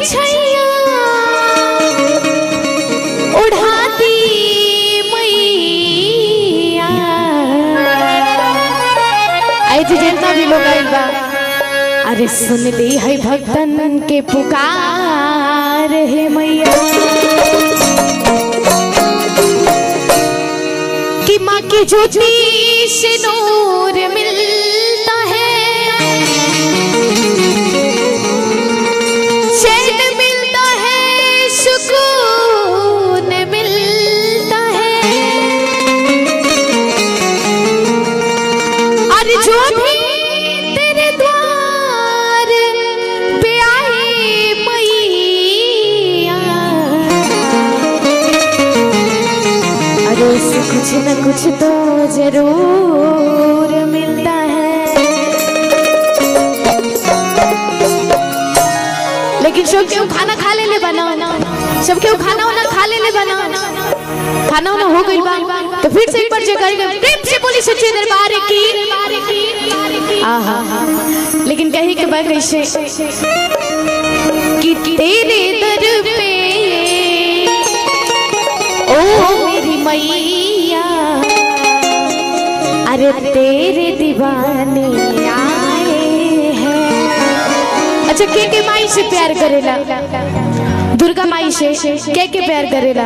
छैया उड़ाती मैया। आई थी जितना भी लोग आइल बा, अरे सुन ली है भक्तन के पुकार है मैया कि माँ की ज्योति से नूर मिलता है, चैन मिलता है, सुकून मिलता है। और जो भी तेरे द्वार पे आए मैया, अरे उससे कुछ न कुछ तो जरूर मिलता है। लेकिन सब क्यों खाना खा ले बना, सब क्यों खाना वाना खा ले बना, खाना वाना हो गई बा तो फिर से एक बार जगह प्रेम से बोली सच्चे दरबार की। आहा लेकिन कहीं के बाद कैसे कि तेरे दर पे ओ मेरी मैया, अरे तेरे दीवाने आए हैं। अच्छा के माई से प्यार करेला, दुर्गा माई से के प्यार करेला,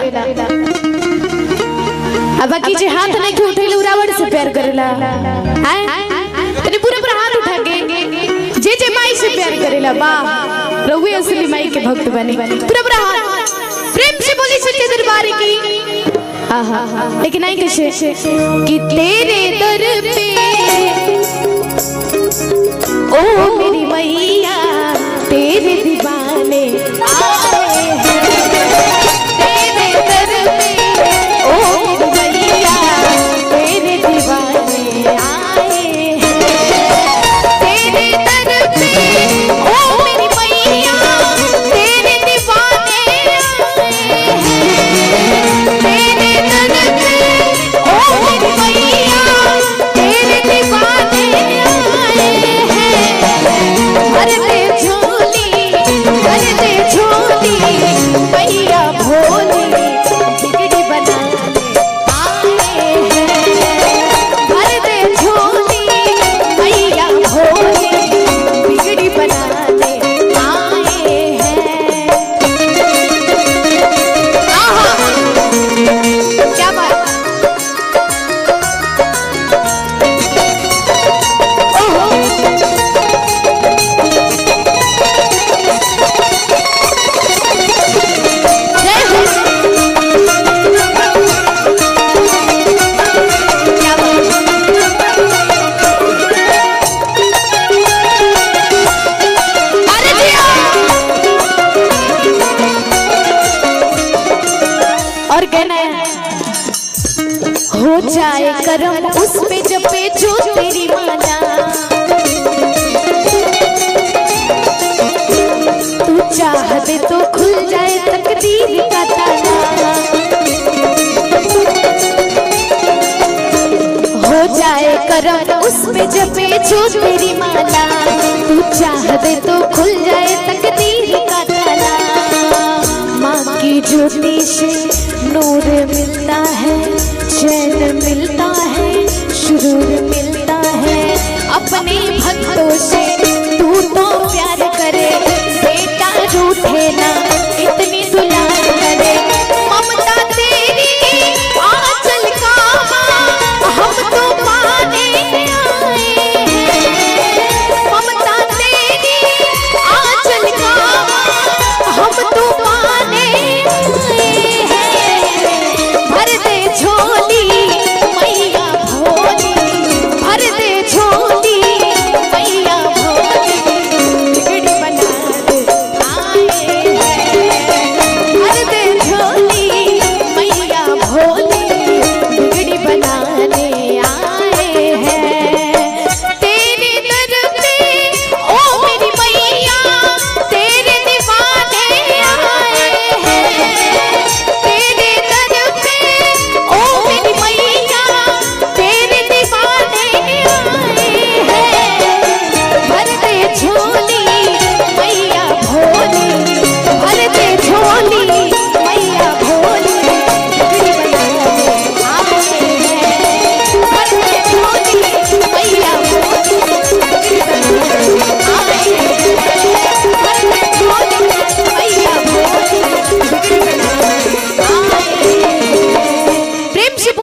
अब बाकी जे हाथ नहीं के उठेले उरावड़ से प्यार करेला। अरे पूरा पूरा हाथ उठा के जे माई से प्यार करेला, वाह रघुवी असली माई के भक्त बने। पूरा पूरा हाथ प्रेम से बोली सच्चे दरबार की। आहा लेकिन आई कैसे कि तेरे दर पे ओ मेरी मैया, तेरे दीवाने आए हैं। तेरे दर पे ओ मेरी मैया, तेरे दीवाने आए हैं। तेरे दर पे ओ मेरी मैया, तेरे दीवाने आए हैं। तेरे दर पे ओ मेरी मैया, तेरे दीवाने आए हैं। भर दे झोली मैया भोली, बिगड़ी बनाने आए हैं। भर दे झोली मैया भोली, बिगड़ी बनाने आए हैं। आहा क्या बात, ओहो और कहना है हो जाए करम उस पे जपे जो तेरी माला, तू चाहते तो खुल जाए तकदीर का ताला। हो जाए करम उस पे जपे जो तेरी माला, तू चाहते तो